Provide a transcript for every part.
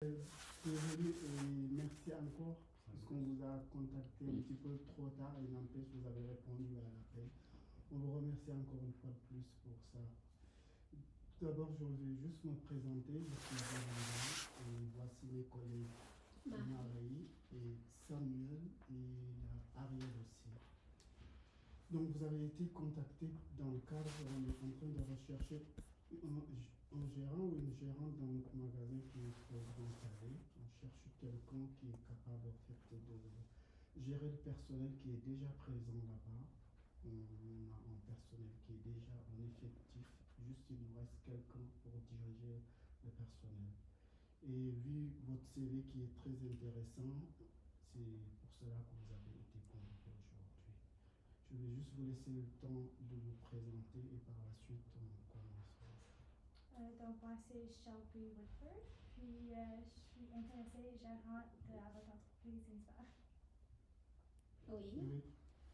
Désolé et merci encore parce qu'on vous a contacté un petit peu trop tard et n'empêche vous avez répondu à l'appel. On vous remercie encore une fois de plus pour ça. Tout d'abord, je vais juste me présenter. Je suis Jean et voici mes collègues Marie et Samuel et Ariel aussi. Donc vous avez été contacté dans le cadre, on est en train de rechercher un gérant ou une gérante dans notre magasin qui est au Grand Carré. On cherche quelqu'un qui est capable en fait de gérer le personnel qui est déjà présent là-bas. On a un personnel qui est déjà en effectif, juste il nous reste quelqu'un pour diriger le personnel. Et vu votre CV qui est très intéressant, c'est pour cela que vous avez été convoqué aujourd'hui. Je vais juste vous laisser le temps de vous présenter et par la suite on commencera. Donc, moi, c'est Shelby Woodford, puis je suis intéressée et gérante de votre entreprise Inspire. Oui. Oui.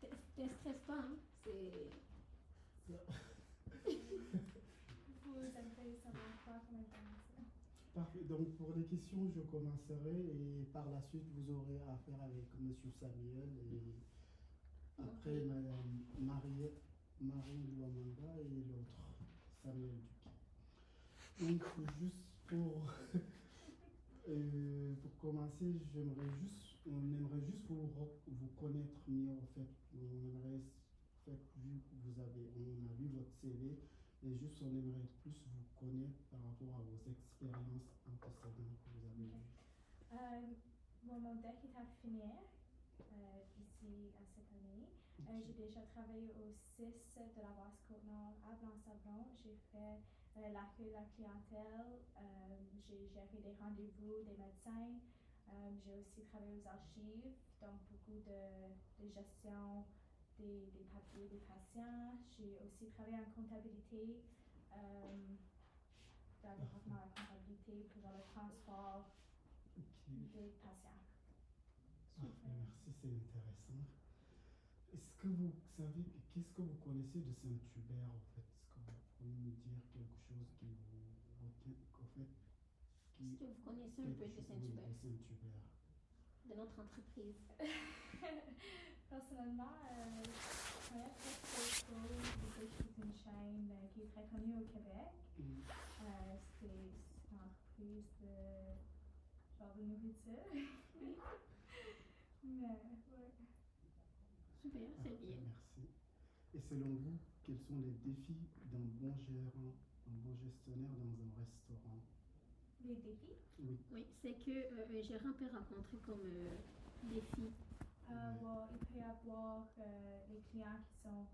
Te stresse pas, hein? C'est. Vous aimeriez savoir quoi comme information? Parfait. Donc pour les questions, je commencerai et par la suite, vous aurez affaire avec M. Samuel et après Mme Marie Luamanga et l'autre, Samuel Duquet. Donc juste pour commencer, on aimerait juste vous connaître mieux en fait. On aimerait, en fait, vu que on a vu votre CV, et juste on aimerait plus vous connaître par rapport à vos expériences antécédentes que vous avez eues. Mon deck est à finir d'ici à cette année. J'ai déjà travaillé au 6 de la Basse-Côte-Nord à Blanc-Savon. J'ai fait l'accueil de la clientèle, j'ai géré des rendez-vous des médecins. J'ai aussi travaillé aux archives, donc beaucoup de gestion des papiers des patients. J'ai aussi travaillé en comptabilité, dans le département de la comptabilité pour le transport des patients. Parfait, merci, c'est intéressant. Est-ce que vous savez, qu'est-ce que vous connaissez de Saint-Hubert en fait? Est-ce que vous pouvez me dire quelque chose qui vous retient, en fait, Est-ce que vous connaissez un peu de Saint-Hubert? De Saint-Hubert. De notre entreprise. Personnellement, je connais presque c'est une chaîne qui est très connue au Québec. C'est une entreprise de nourriture. Mais, ouais. Super, c'est bien. Merci. Et selon vous, quels sont les défis d'un bon gérant, un bon gestionnaire dans un restaurant? Les défis? Oui, c'est que un gérant peut rencontrer comme défi. Il peut y avoir les clients qui sont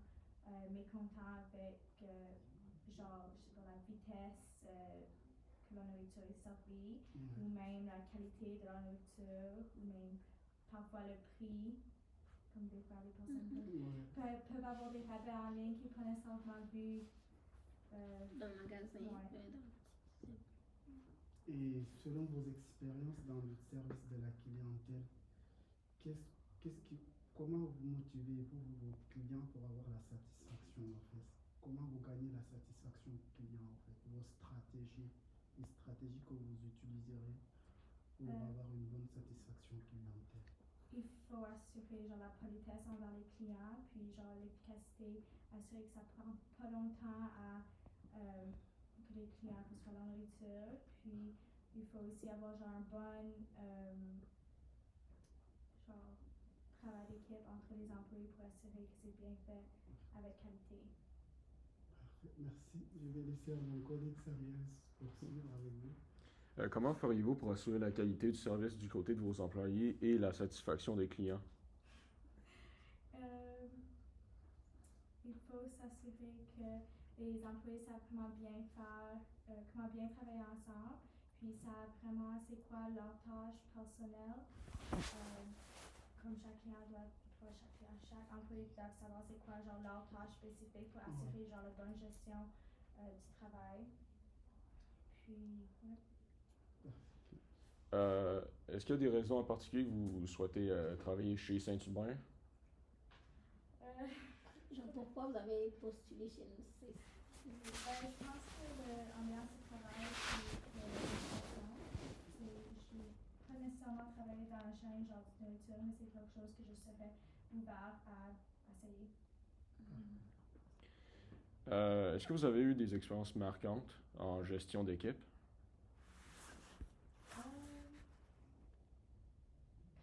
mécontents avec genre la vitesse que la nourriture est servie, ou même la qualité de la nourriture, ou même parfois le prix, comme des fois les personnes peuvent avoir des rabais en ligne qui prennent nécessairement vu dans le magasin. Et selon vos expériences dans le service de la clientèle, comment vous motivez-vous vos clients pour avoir la satisfaction en fait? Comment vous gagnez la satisfaction client en fait? Vos stratégies, les stratégies que vous utiliserez pour avoir une bonne satisfaction clientèle? Il faut assurer la politesse envers les clients, puis l'efficacité, assurer que ça prend pas longtemps que les clients reçoivent la nourriture, puis il faut aussi avoir un bon travail d'équipe entre les employés pour assurer que c'est bien fait avec qualité. Parfait, merci. Je vais laisser à mon collègue Samuel poursuivre avec vous. Comment feriez-vous pour assurer la qualité du service du côté de vos employés et la satisfaction des clients? Il faut s'assurer que les employés savent comment bien travailler ensemble, puis savent vraiment c'est quoi leur tâche personnelle. Comme chaque client chaque employé doit savoir c'est quoi leur tâche spécifique pour assurer la bonne gestion du travail. Puis, Est-ce qu'il y a des raisons en particulier que vous souhaitez travailler chez Saint-Hubert? Pourquoi vous avez postulé chez nous? Je pense que l'ambiance de travail, c'est dans la chaîne, genre de nourriture, mais c'est quelque chose que je serais ouvert à essayer. Est-ce que vous avez eu des expériences marquantes en gestion d'équipe?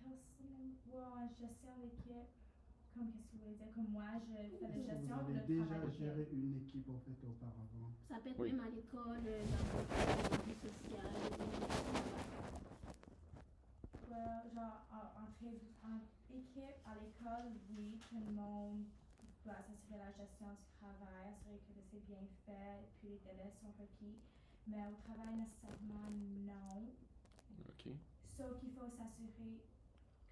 Personnellement, en gestion d'équipe, comme qu'est-ce que vous voulez dire? Comme moi, je fais la Vous gestion ou avez le déjà travail géré d'équipe? une équipe en fait auparavant. Ça peut être Oui. même à l'école, dans votre vie sociale. Genre en équipe, à l'école, oui, tout le monde doit s'assurer la gestion du travail, assurer que c'est bien fait, et puis les délais sont requis. Mais au travail, nécessairement, non. OK. Sauf qu'il faut s'assurer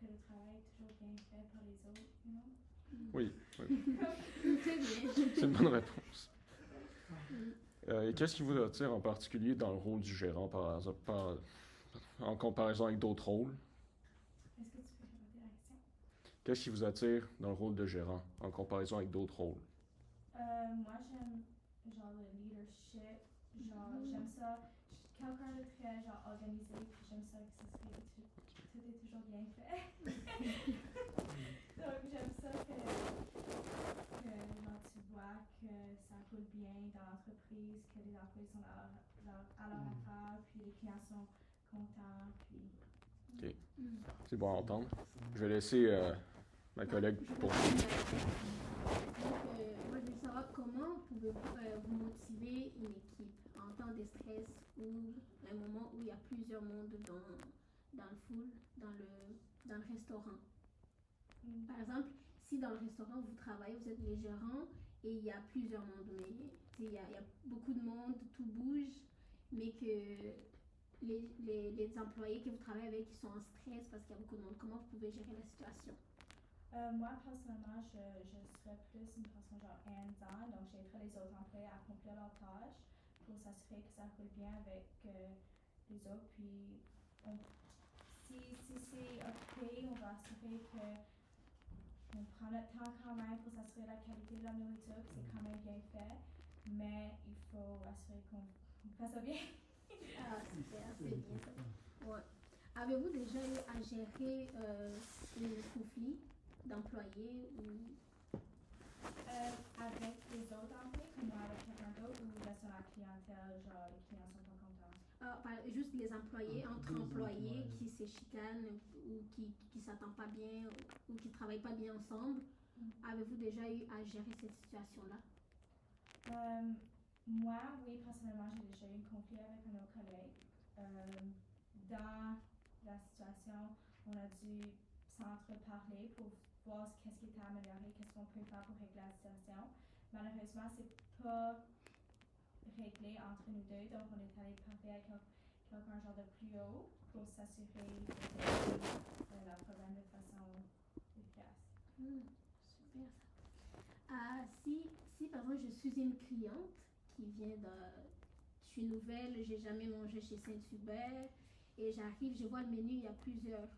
que le travail est toujours bien fait pour les autres, you know? Oui, oui. C'est bien. C'est une bonne réponse. Et qu'est-ce qui vous attire en particulier dans le rôle du gérant en comparaison avec d'autres rôles? Est-ce que tu peux répéter la question? Qu'est-ce qui vous attire dans le rôle de gérant en comparaison avec d'autres rôles? Moi, j'aime genre le leadership, genre j'aime ça. Quelqu'un de très genre organisé, puis j'aime ça que tout est toujours bien fait. Donc j'aime ça que genre, tu vois que ça roule bien dans l'entreprise, que les employés sont à leur affaire, puis les clients sont contents, puis... C'est bon à entendre. Je vais laisser ma collègue pour Donc, moi, je veux savoir comment pouvez-vous motiver une équipe en temps de stress ou un moment où il y a plusieurs mondes dans le full, dans le restaurant. Par exemple, si dans le restaurant vous travaillez, vous êtes les gérants et il y a plusieurs mondes, mais il y a beaucoup de monde, tout bouge, mais que les employés que vous travaillez avec ils sont en stress parce qu'il y a beaucoup de monde. Comment vous pouvez gérer la situation? Moi, personnellement, je serais plus une personne genre hands-on, donc j'aiderais les autres employés à accomplir leurs tâches pour s'assurer que ça roule bien avec les autres. Puis, si c'est occupé, on va assurer qu'on prend notre temps quand même pour s'assurer de la qualité de la nourriture, que c'est quand même bien fait, mais il faut assurer qu'on fasse ça bien. Ah, super, c'est bien ça. Ouais. Avez-vous déjà eu à gérer les conflits d'employés ou... Avec les autres employés, comme moi avec quelqu'un d'autre, ou là sur la clientèle, genre les clients sont pas contents? Juste les employés, entre Deux employés employés. qui se chicanent ou qui s'attendent pas bien ou qui travaillent pas bien ensemble. Avez-vous déjà eu à gérer cette situation-là? Moi, oui, personnellement, j'ai déjà eu un conflit avec un autre collègue. Dans la situation, on a dû s'entreparler pour voir qu'est-ce qui était amélioré, qu'est-ce qu'on peut faire pour régler la situation. Malheureusement, c'est pas réglé entre nous deux, donc on est allé parler avec quelqu'un genre de plus haut pour s'assurer de régler le problème de façon efficace. Super ça. Si par exemple je suis une cliente qui vient je suis nouvelle, j'ai jamais mangé chez Saint-Hubert et j'arrive, je vois le menu, il y a plusieurs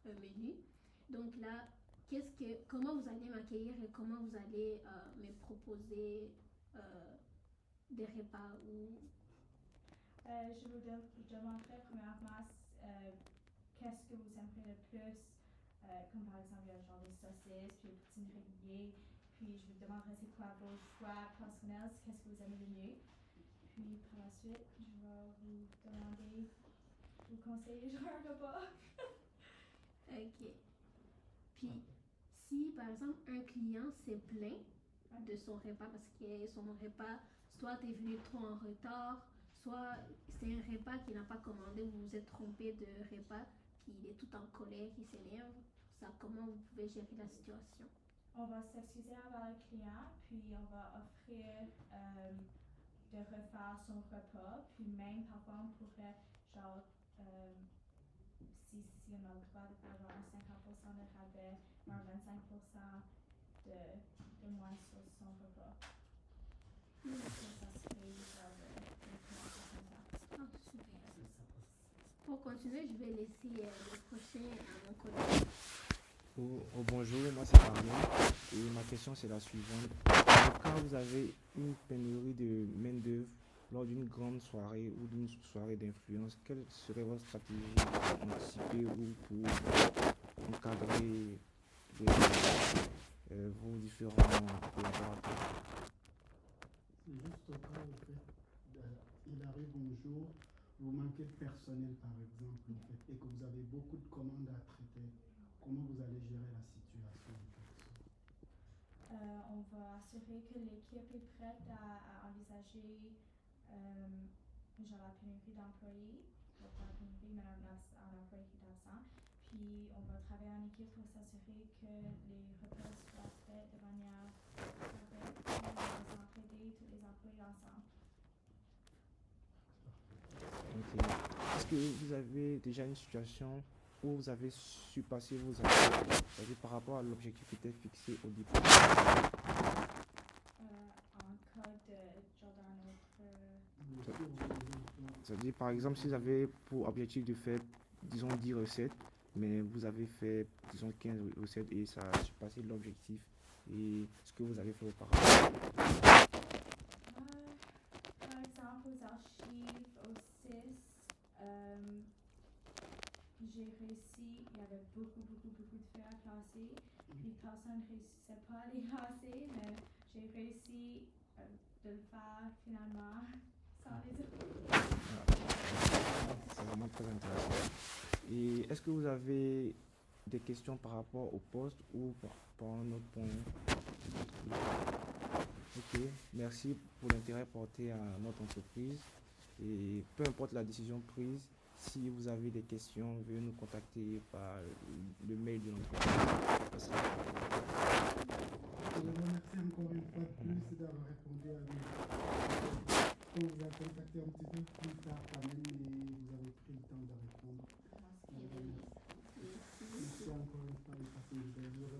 menus. Donc là, comment vous allez m'accueillir et comment vous allez me proposer des repas ou... Je vous demanderai premièrement qu'est-ce que vous aimeriez le plus, comme par exemple il y a genre des saucisses, puis des poutines réguliers, puis je vous demanderai c'est quoi vos choix personnels, qu'est-ce que vous aimez le mieux. Puis par la suite, je vais vous demander, vous conseiller genre un repas. Ok. Puis si par exemple un client s'est plaint de son repas parce que son repas, soit est venu trop en retard, soit c'est un repas qu'il n'a pas commandé, vous vous êtes trompé de repas, puis il est tout en colère, il s'énerve, comment vous pouvez gérer la situation? On va s'excuser envers le client, puis on va offrir de refaire son repas, puis même parfois on pourrait genre si on a le droit de faire genre un 50% de rabais, un 25% de moins sur son repas. Pour continuer, je vais laisser le prochain à mon collègue. Bonjour, moi c'est Arnaud et ma question c'est la suivante. Quand vous avez une pénurie de main-d'œuvre lors d'une grande soirée ou d'une soirée d'influence, quelle serait votre stratégie pour anticiper ou pour encadrer vos différents collaborateurs? C'est juste au cas où, en fait, il arrive un jour, vous manquez de personnel par exemple, en fait, et que vous avez beaucoup de commandes à traiter. Comment vous allez gérer la situation en fait? On va assurer que l'équipe est prête à envisager genre la pénurie d'employés, pas la pénurie, mais un employé qui est absent. Puis on va travailler en équipe pour s'assurer que les repas soient faits de manière correcte. On va s'entraider tous les employés ensemble. Ok. Est-ce que vous avez déjà une situation où vous avez su passer vos attentes, c'est-à-dire par rapport à l'objectif qui était fixé au départ? En cas de genre dans notre C'est-à-dire par exemple si vous avez pour objectif de faire disons 10 recettes, mais vous avez fait disons 15 recettes et ça a surpassé l'objectif et ce que vous avez fait auparavant. par exemple, aux archives, au CIS, j'ai réussi, il y avait beaucoup de feuilles à classer, puis personne ne réussissait pas à les classer, mais j'ai réussi de le faire finalement sans les autres. C'est vraiment très intéressant. Et est-ce que vous avez des questions par rapport au poste ou par rapport à un autre point? Ok, merci pour l'intérêt porté à notre entreprise. Et peu importe la décision prise, si vous avez des questions, veuillez nous contacter par le mail de l'entreprise. Je vous remercie encore une fois de plus d'avoir répondu à mes questions. On vous a contacté un petit peu plus tard quand même, mais vous avez pris le temps de répondre. Merci encore une fois et passez une belle journée.